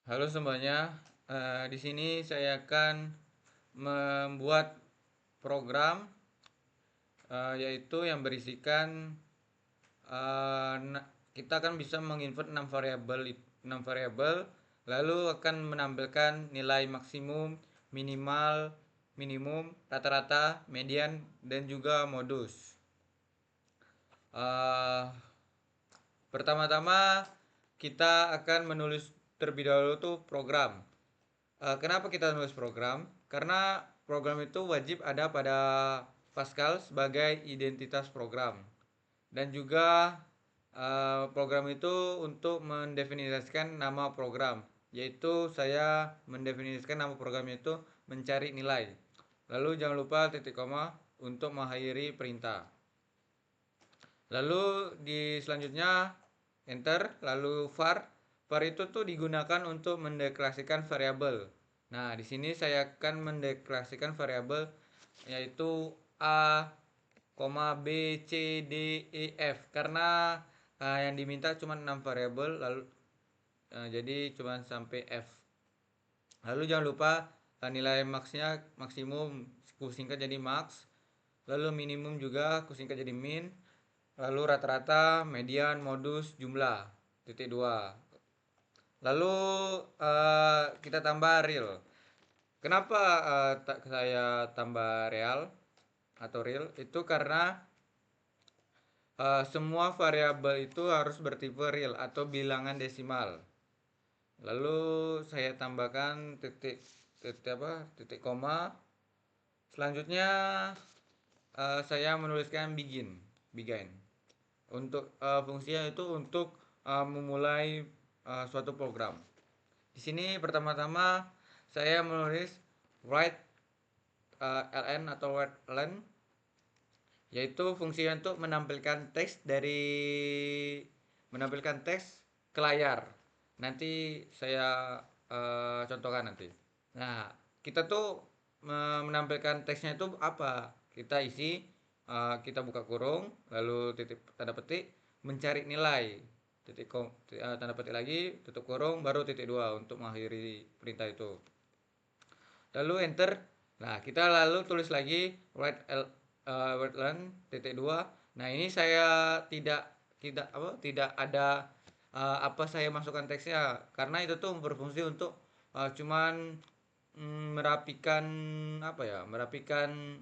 Halo semuanya, di sini saya akan membuat program yaitu yang berisikan kita akan bisa menginput 6 variabel lalu akan menampilkan nilai maksimum, minimal, minimum, rata-rata, median dan juga modus. Eh, Pertama-tama kita akan menulis terlebih dahulu tuh program. Kenapa kita nulis program? Karena program itu wajib ada pada Pascal sebagai identitas program. Dan juga program itu untuk mendefinisikan nama program. Yaitu saya mendefinisikan nama programnya itu mencari nilai. Lalu jangan lupa titik koma untuk mengakhiri perintah. Lalu di selanjutnya enter, lalu var. Var itu tuh digunakan untuk mendeklarasikan variabel. Nah, di sini saya akan mendeklarasikan variabel yaitu a, b, c, d, e, f karena yang diminta cuma 6 variabel lalu jadi cuma sampai f. Lalu jangan lupa nilai maxnya maksimum kusingkat jadi max, lalu minimum juga kusingkat jadi min, lalu rata-rata, median, modus, jumlah, titik dua. Lalu kita tambah real. Kenapa saya tambah real atau real? Itu karena semua variabel itu harus bertipe real atau bilangan desimal. Lalu saya tambahkan titik titik apa? Titik koma. Selanjutnya saya menuliskan begin. Untuk fungsinya itu untuk memulai suatu program. Di sini pertama-tama saya menulis write ln atau write ln, yaitu fungsinya untuk menampilkan teks ke layar. Nanti saya contohkan nanti. Nah, kita tuh menampilkan teksnya itu apa? Kita isi, kita buka kurung, lalu titik tanda petik, mencari nilai, tanda petik lagi, tutup kurung, baru titik dua untuk mengakhiri perintah itu. Lalu enter. Nah, kita lalu tulis lagi write len titik dua. Nah, ini saya tidak ada apa saya masukkan teksnya karena itu tuh berfungsi untuk cuman merapikan apa ya? Merapikan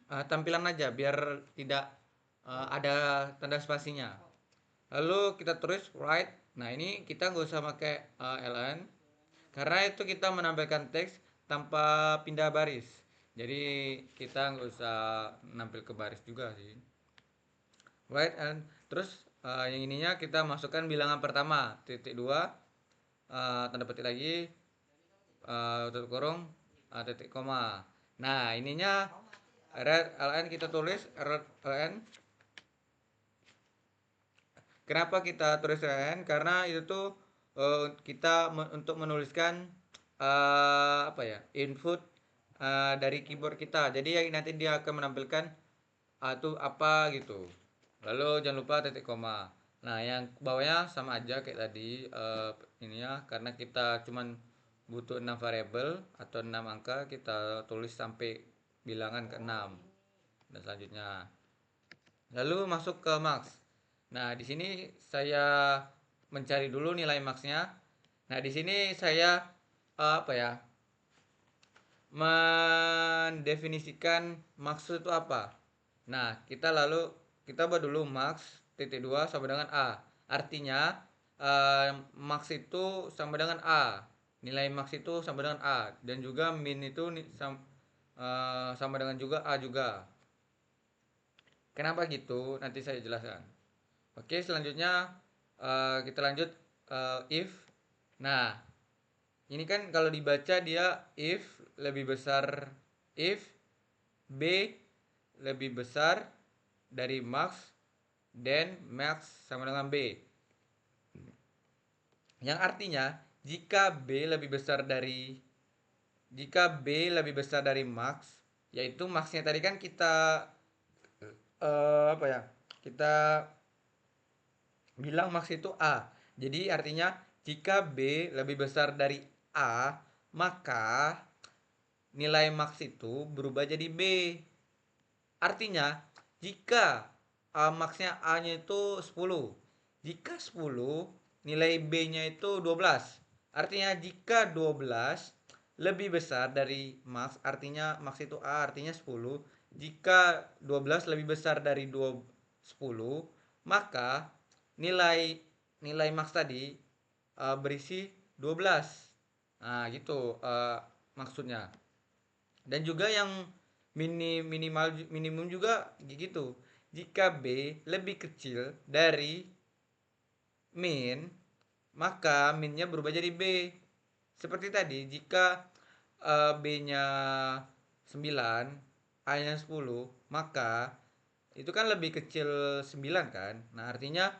tampilan aja biar tidak ada tanda spasinya. Lalu kita tulis write. Nah, ini kita nggak usah pakai ln karena itu kita menampilkan teks tanpa pindah baris. Jadi kita nggak usah nampil ke baris juga sih. Right, and terus yang ininya kita masukkan bilangan pertama titik dua, tanda petik lagi, tutup kurung, titik koma. Nah, ininya red ln kita tulis red ln. Kenapa kita tulis ln? Karena itu tuh kita untuk menuliskan apa ya, input dari keyboard kita. Jadi yang nanti dia akan menampilkan itu apa gitu. Lalu jangan lupa titik koma. Nah, yang bawahnya sama aja kayak tadi ini ya, karena kita cuman butuh 6 variabel atau 6 angka, kita tulis sampai bilangan ke 6 dan selanjutnya. Lalu masuk ke max. Nah, di sini saya mencari dulu nilai maxnya. Nah, di sini saya apa ya? Mendefinisikan maksud itu apa. Nah, kita buat dulu max titik dua sama dengan a. Artinya max itu sama dengan a. Nilai max itu sama dengan a dan juga min itu sama dengan juga a juga. Kenapa gitu? Nanti saya jelaskan. Oke, selanjutnya kita lanjut if. Nah, ini kan kalau dibaca dia if B lebih besar dari max dan max sama dengan B. Yang artinya jika B lebih besar dari max, yaitu maxnya tadi kan kita apa ya? Kita bilang max itu A. Jadi artinya jika B lebih besar dari A, maka nilai max itu berubah jadi B. Artinya, jika max-nya A-nya itu 10. Jika 10, nilai B-nya itu 12. Artinya jika 12 lebih besar dari max, artinya max itu A, artinya 10. Jika 12 lebih besar dari 10, maka nilai nilai max tadi berisi 12. Nah, gitu maksudnya. Dan juga yang minimum juga gitu. Jika B lebih kecil dari min, maka minnya berubah jadi B. Seperti tadi, jika B-nya 9, A-nya 10, maka itu kan lebih kecil 9 kan. Nah, artinya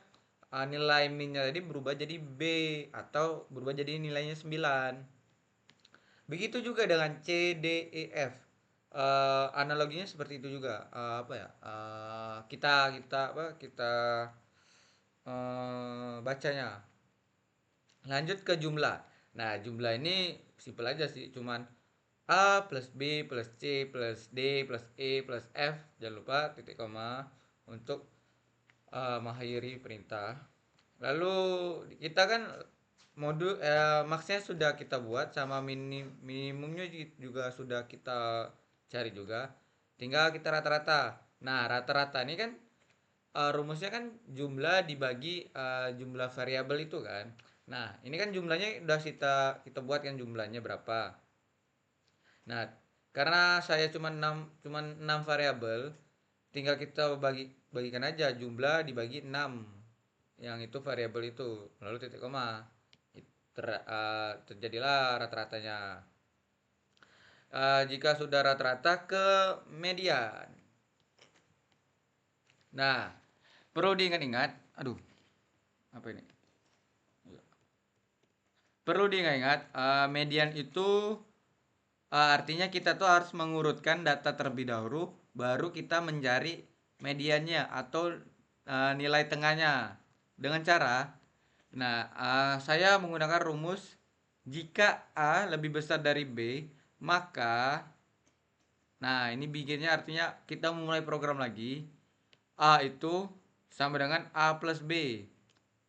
nilai minnya tadi berubah jadi B atau berubah jadi nilainya 9. Begitu juga dengan C, D, E, F. Analoginya seperti itu juga. Apa ya? Kita kita apa? Kita bacanya. Lanjut ke jumlah. Nah, jumlah ini simpel aja sih, cuman A plus B plus C plus D plus E plus F. Jangan lupa titik koma untuk mengakhiri perintah. Lalu kita kan modul maksnya sudah kita buat, sama minimumnya juga sudah kita cari juga. Tinggal kita rata-rata. Nah, rata-rata ini kan rumusnya kan jumlah dibagi jumlah variabel itu kan. Nah, ini kan jumlahnya udah kita buat kan, jumlahnya berapa. Nah, karena saya cuma 6 variabel, tinggal kita bagikan aja jumlah dibagi 6 yang itu variabel itu, lalu titik koma. Terjadilah rata-ratanya. Jika sudah rata-rata, ke median. Nah, perlu diingat-ingat, aduh, apa ini? Perlu diingat-ingat, median itu artinya kita tuh harus mengurutkan data terlebih dahulu, baru kita mencari mediannya atau nilai tengahnya dengan cara, nah, saya menggunakan rumus jika A lebih besar dari B, maka, nah ini bikinnya artinya kita memulai program lagi. A itu sama dengan A plus B.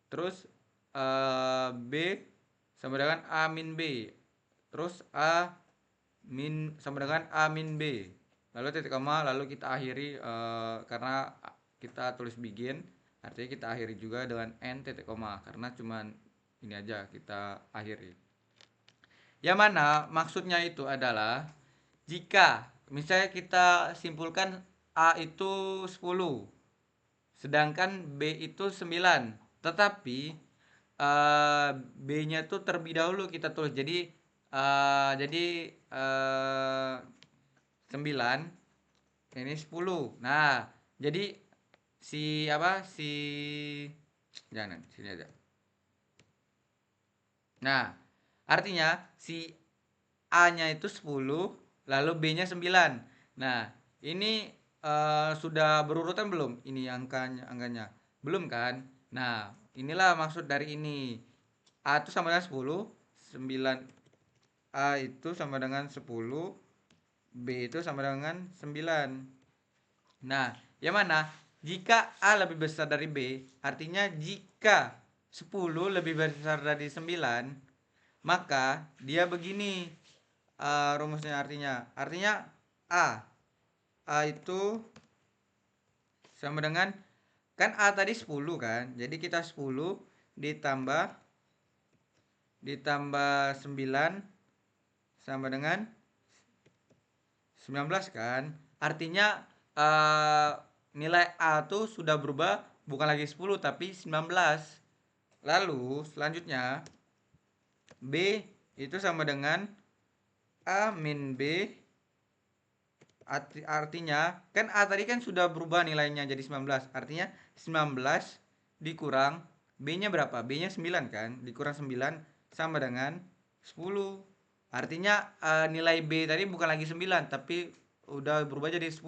Terus B sama dengan A min B. Terus A min sama dengan A min B. Lalu titik koma, lalu kita akhiri karena kita tulis begin, artinya kita akhiri juga dengan n titik koma karena cuman ini aja kita akhiri. Yang mana maksudnya itu adalah jika misalnya kita simpulkan A itu 10, sedangkan B itu 9, tetapi B-nya tuh terlebih dahulu kita tulis. Jadi 9 ini 10. Nah, jadi si jangan sini aja. Nah, artinya si A-nya itu 10, lalu B-nya 9. Nah, ini sudah berurutan belum? Ini angkanya. Belum kan? Nah, inilah maksud dari ini. A itu sama dengan 10, 9 A itu sama dengan 10, B itu sama dengan 9. Nah, yang mana? Jika A lebih besar dari B, artinya jika 10 lebih besar dari 9, maka dia begini rumusnya, artinya A A itu sama dengan, kan A tadi 10 kan, jadi kita 10 ditambah 9 sama dengan 19 kan, artinya nilai A tuh sudah berubah, bukan lagi 10 tapi 19. Lalu selanjutnya B itu sama dengan A min B. Artinya kan A tadi kan sudah berubah nilainya jadi 19. Artinya 19 dikurang B-nya berapa? B-nya 9 kan? Dikurang 9 sama dengan 10. Artinya nilai B tadi bukan lagi 9 tapi udah berubah jadi 10.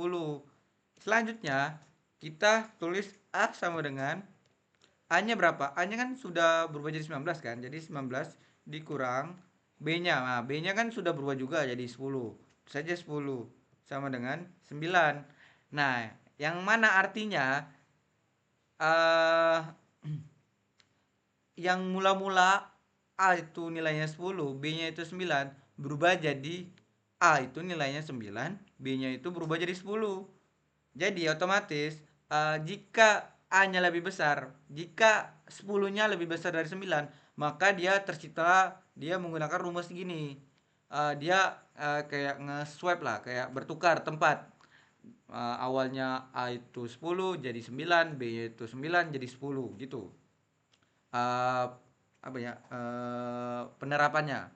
Selanjutnya kita tulis A sama dengan A-nya berapa? A-nya kan sudah berubah jadi 19 kan? Jadi 19 dikurang B-nya. Nah, B-nya kan sudah berubah juga jadi 10. Saja 10 sama dengan 9. Nah, yang mana artinya eh yang mula-mula A itu nilainya 10, B-nya itu 9, berubah jadi A itu nilainya 9, B-nya itu berubah jadi 10. Jadi otomatis jika A-nya lebih besar, jika 10-nya lebih besar dari 9, maka dia menggunakan rumus gini. Dia kayak nge-swap lah, kayak bertukar tempat. Awalnya A itu 10 jadi 9, B itu 9 jadi 10 gitu. uh, Apa ya, penerapannya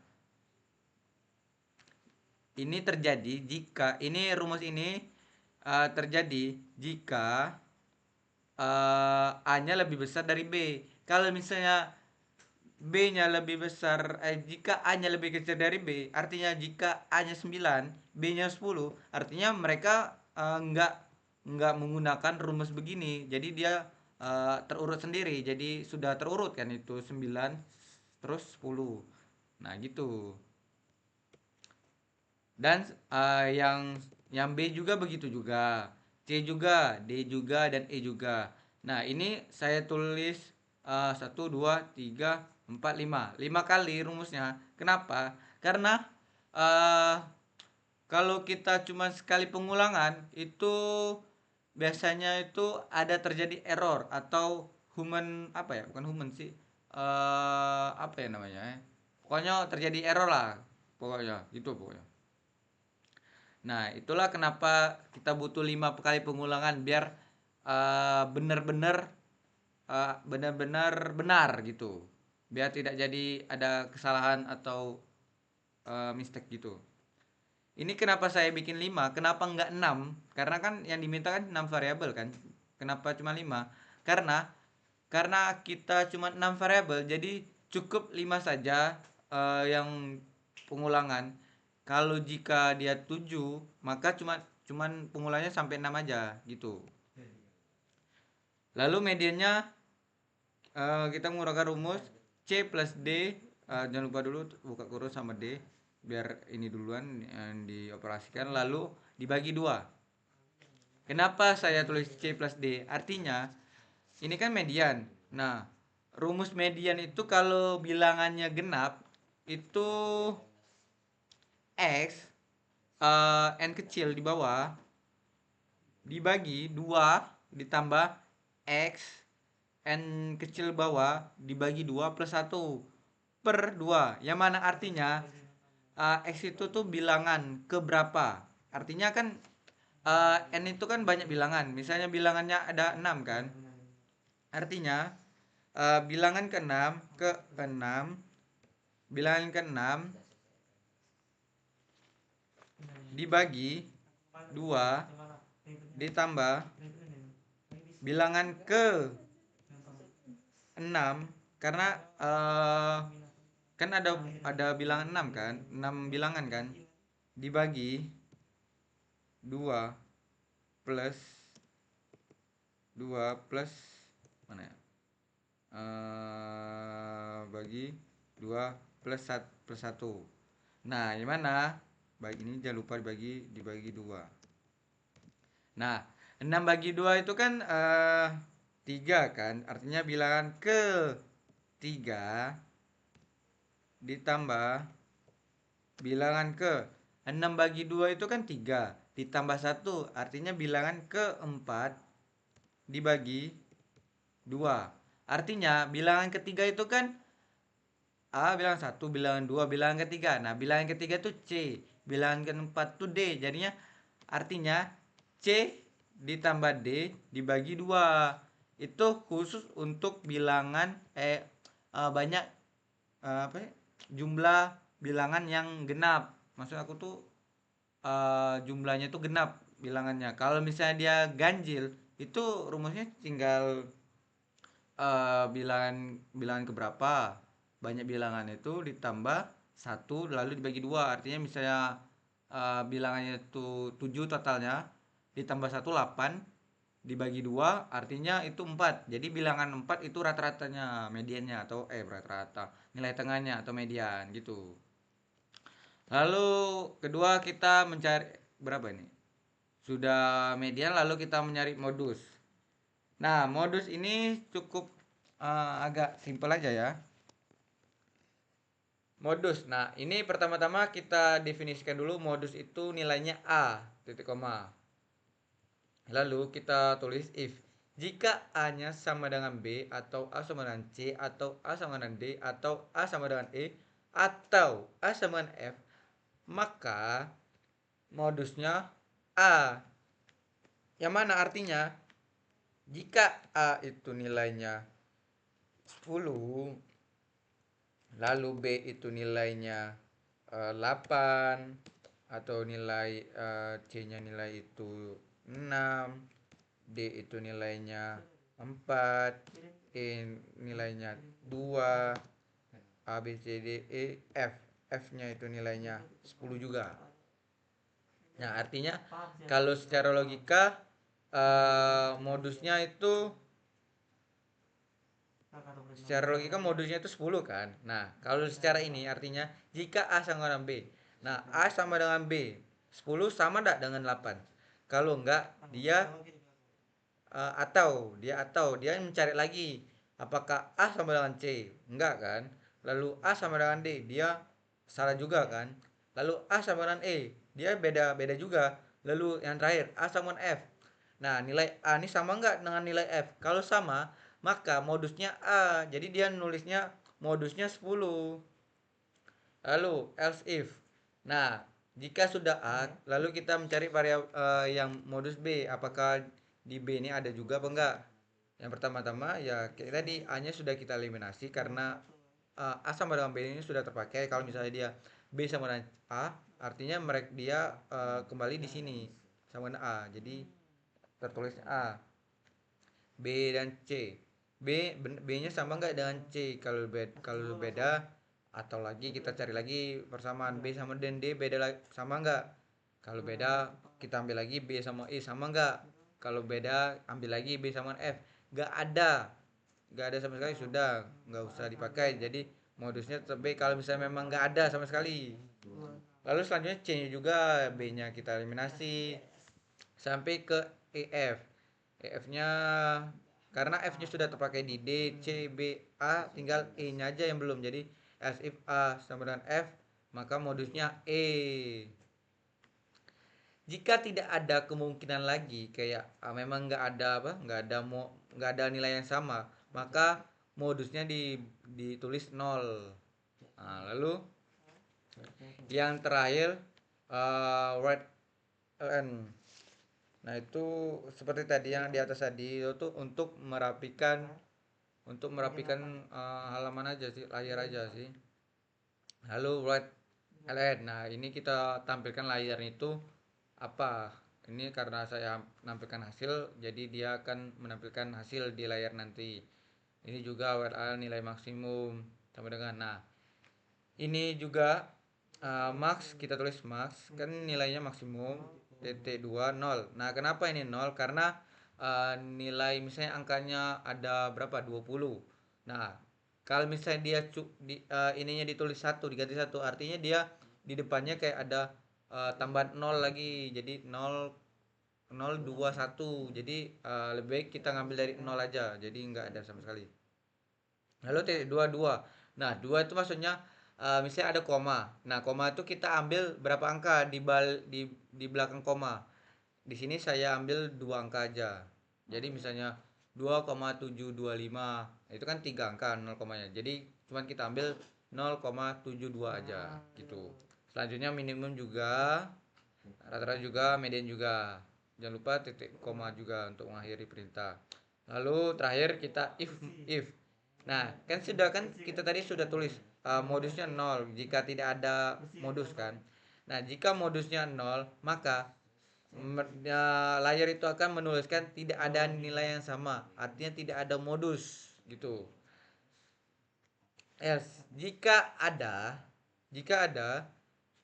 ini terjadi jika ini rumus ini terjadi jika A-nya lebih besar dari B. Kalau misalnya B-nya lebih besar, jika A-nya lebih kecil dari B, artinya jika A-nya 9, B-nya 10, artinya mereka nggak menggunakan rumus begini. Jadi dia terurut sendiri. Jadi sudah terurut kan itu 9 terus 10. Nah, gitu. Dan yang B juga begitu juga. C juga, D juga dan E juga. Nah, ini saya tulis 1 2 3 4 5. 5 kali rumusnya. Kenapa? Karena eh, kalau kita cuma sekali pengulangan itu biasanya itu ada terjadi error atau human apa ya? Bukan human sih. Apa ya namanya? Pokoknya terjadi error lah. Pokoknya itu pokoknya. Nah, itulah kenapa kita butuh 5 kali pengulangan biar benar-benar benar-benar benar gitu. Biar tidak jadi ada kesalahan atau mistake gitu. Ini kenapa saya bikin 5? Kenapa enggak 6? Karena kan yang diminta kan 6 variabel kan. Kenapa cuma 5? Karena kita cuma 6 variabel, jadi cukup 5 saja yang pengulangan. Kalau jika dia 7, maka cuman pengulangannya sampai 6 aja gitu. Lalu mediannya kita menggunakan rumus C plus D. Jangan lupa dulu buka kurung sama D biar ini duluan yang dioperasikan, lalu dibagi 2. Kenapa saya tulis C plus D? Artinya ini kan median. Nah, rumus median itu kalau bilangannya genap itu X N kecil di bawah dibagi 2 ditambah X N kecil bawah dibagi 2 plus 1 per 2. Yang mana artinya X itu tuh bilangan keberapa. Artinya kan N itu kan banyak bilangan. Misalnya bilangannya ada 6 kan. Artinya bilangan ke-6 bilangan ke-6 dibagi 2 ditambah bilangan ke-6 karena kan ada bilangan 6 kan, 6 bilangan kan, dibagi 2 plus 2 plus mana ya, bagi 2 plus 1. Nah, gimana? Bagi ini jangan lupa dibagi 2. Nah, 6 bagi 2 itu kan 3 kan? Artinya bilangan ke 3 ditambah bilangan ke 6 bagi 2 itu kan 3 ditambah 1, artinya bilangan ke-4 dibagi 2. Artinya bilangan ketiga itu kan bilangan 1, bilangan 2, bilangan ketiga. Nah, bilangan ketiga itu C, bilangan keempat itu D. Jadinya artinya C ditambah D dibagi 2. Itu khusus untuk bilangan banyak apa ya, jumlah bilangan yang genap. Maksud aku tuh jumlahnya tuh genap bilangannya. Kalau misalnya dia ganjil, itu rumusnya tinggal bilangan bilangan keberapa, banyak bilangan itu ditambah 1 lalu dibagi 2. Artinya misalnya bilangannya itu 7 totalnya, ditambah 1 8, dibagi 2 artinya itu 4. Jadi bilangan 4 itu rata-ratanya, mediannya atau rata-rata, nilai tengahnya atau median gitu. Lalu kedua kita mencari berapa ini? Sudah median lalu kita mencari modus. Nah, modus ini cukup agak simpel aja ya. Modus. Nah, ini pertama-tama kita definisikan dulu modus itu nilainya A, titik koma. Lalu kita tulis if jika A-nya sama dengan B atau A sama dengan C atau A sama dengan D atau A sama dengan E atau A sama dengan F, maka modusnya A. Yang mana artinya jika A itu nilainya 10, lalu B itu nilainya 8 atau nilai C-nya nilai itu 6, D itu nilainya 4, E nilainya 2, A B C D E F, F-nya itu nilainya 10 juga. Nah, artinya kalau secara logika modusnya itu modusnya itu 10 kan. Nah, kalau secara ini artinya jika A sama dengan B. Nah, A sama dengan B 10 sama enggak dengan 8? Kalau enggak, atau dia mencari lagi apakah A sama dengan C? Enggak kan? Lalu A sama dengan D, dia salah juga kan? Lalu A sama dengan E, dia beda-beda juga. Lalu yang terakhir A sama dengan F. Nah, nilai A ini sama enggak dengan nilai F? Kalau sama, maka modusnya A. Jadi dia nulisnya modusnya 10. Lalu else if. Nah, jika sudah A, lalu kita mencari variabel yang modus B. Apakah di B ini ada juga apa enggak? Yang pertama-tama ya kayak tadi A-nya sudah kita eliminasi karena A sama dengan B ini sudah terpakai. Kalau misalnya dia B sama dengan A, artinya mereka dia kembali di sini sama dengan A. Jadi tertulis A. B dan C. B-nya sama nggak dengan C? Kalau beda atau lagi kita cari lagi persamaan B sama dan D beda sama nggak? Kalau beda kita ambil lagi B sama E sama nggak? Kalau beda ambil lagi B sama F. Nggak ada sama sekali, sudah nggak usah dipakai. Jadi modusnya tetap B kalau misalnya memang nggak ada sama sekali. Lalu selanjutnya C juga, B-nya kita eliminasi sampai ke EF. EF-nya karena F-nya sudah terpakai di D, C, B, A, tinggal E-nya aja yang belum. Jadi as if A sama dengan F, maka modusnya E. Jika tidak ada kemungkinan lagi kayak memang nggak ada nilai yang sama, maka modusnya ditulis 0. Nah, lalu yang terakhir write ln. Nah, itu seperti tadi yang di atas tadi itu untuk merapikan halaman aja sih, layar aja sih. Lalu write ln. Nah, ini kita tampilkan layarnya itu apa? Ini karena saya menampilkan hasil, jadi dia akan menampilkan hasil di layar nanti. Ini juga WLA nilai maksimum sama dengan. Nah, ini juga max, kita tulis max kan nilainya maksimum TT2 0. Nah, kenapa ini 0? Karena nilai misalnya angkanya ada berapa? 20. Nah, kalau misalnya dia ininya ditulis satu diganti satu, artinya dia di depannya kayak ada tambahan 0 lagi. Jadi 0 021. Jadi lebih baik kita ngambil dari 0 aja. Jadi nggak ada sama sekali. Lalu titik 22. Nah, 2 itu maksudnya misalnya ada koma. Nah, koma itu kita ambil berapa angka di belakang koma. Di sini saya ambil 2 angka aja. Jadi misalnya 2,725. Itu kan 3 angka 0 komanya. Jadi cuman kita ambil 0,72 aja gitu. Selanjutnya minimum juga, rata-rata juga, median juga. Jangan lupa titik koma juga untuk mengakhiri perintah. Lalu terakhir kita if. Nah, kan kita tadi sudah tulis modusnya 0 jika tidak ada modus kan. Nah, jika modusnya 0, maka layar itu akan menuliskan tidak ada nilai yang sama. Artinya tidak ada modus gitu. Else, jika ada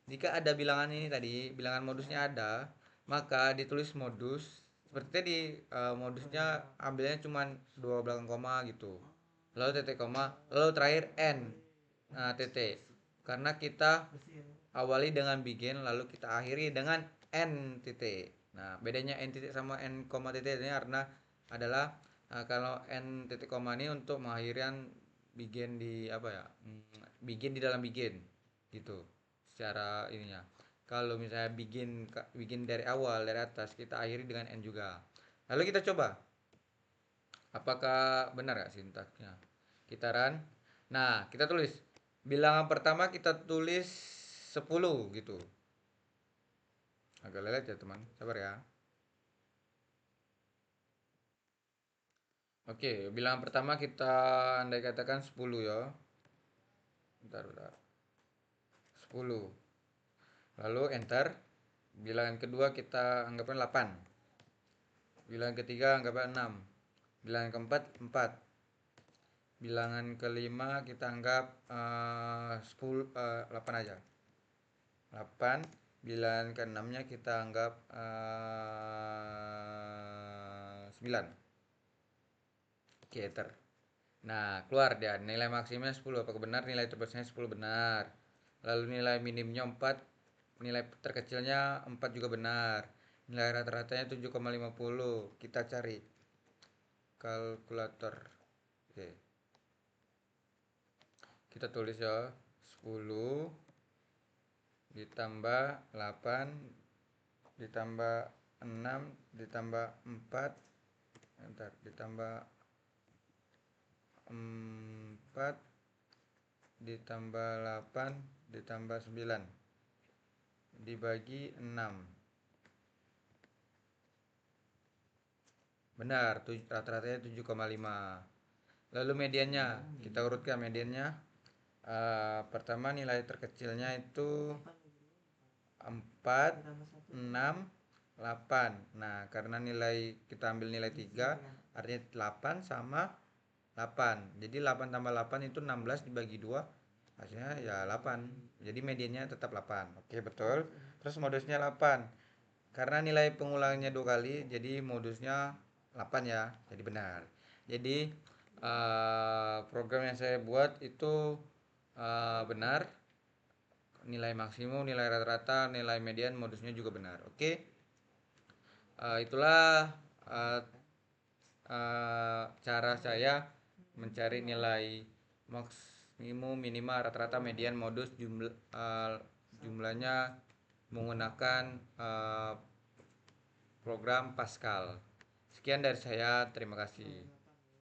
jika ada bilangan ini tadi, bilangan modusnya ada, maka ditulis modus seperti tadi, modusnya ambilnya cuman dua belakang koma gitu, lalu titik koma, lalu terakhir n, nah titik, karena kita awali dengan begin lalu kita akhiri dengan n titik. Nah bedanya n titik sama n koma titik ini karena adalah, kalau n titik koma ini untuk mengakhirikan begin di apa ya, begin di dalam begin gitu secara ininya. Kalau misalnya bikin dari awal dari atas kita akhiri dengan n juga. Lalu kita coba apakah benar gak sintaksnya. Kita run. Nah, kita tulis bilangan pertama kita tulis 10 gitu. Agak lelet ya, teman. Sabar ya. Oke, bilangan pertama kita andai katakan 10 ya. Bentar, bentar. 10. Lalu enter. Bilangan kedua kita anggapnya 8. Bilangan ketiga anggapnya 6. Bilangan keempat 4. Bilangan kelima kita anggap 10, 8 aja. 8. Bilangan keenamnya kita anggap 9. Oke, enter. Nah, keluar dia nilai maksimumnya 10. Apakah benar? Nilai terbesarnya 10 benar. Lalu nilai minimnya 4, nilai terkecilnya 4 juga benar. Nilai rata-ratanya 7,50. Kita cari kalkulator. Oke. Kita tulis ya, 10 ditambah 8 ditambah 6 ditambah 4, entar, ditambah 4 ditambah 8 ditambah 9 dibagi 6. Benar, rata-ratanya 7,5. Lalu mediannya, kita urutkan mediannya. Pertama nilai terkecilnya itu 4, 6, 8. Nah, karena nilai kita ambil nilai 3, artinya 8 sama 8. Jadi 8 tambah 8 itu 16 dibagi 2, hasilnya ya 8. Jadi mediannya tetap 8. Oke, betul. Terus modusnya 8. Karena nilai pengulangannya 2 kali, jadi modusnya 8 ya. Jadi benar. Jadi program yang saya buat itu benar. Nilai maksimum, nilai rata-rata, nilai median, modusnya juga benar. Oke. Itulah uh, cara saya mencari nilai maksimum, minimal, rata-rata, median, modus, jumlahnya menggunakan program Pascal. Sekian dari saya, terima kasih.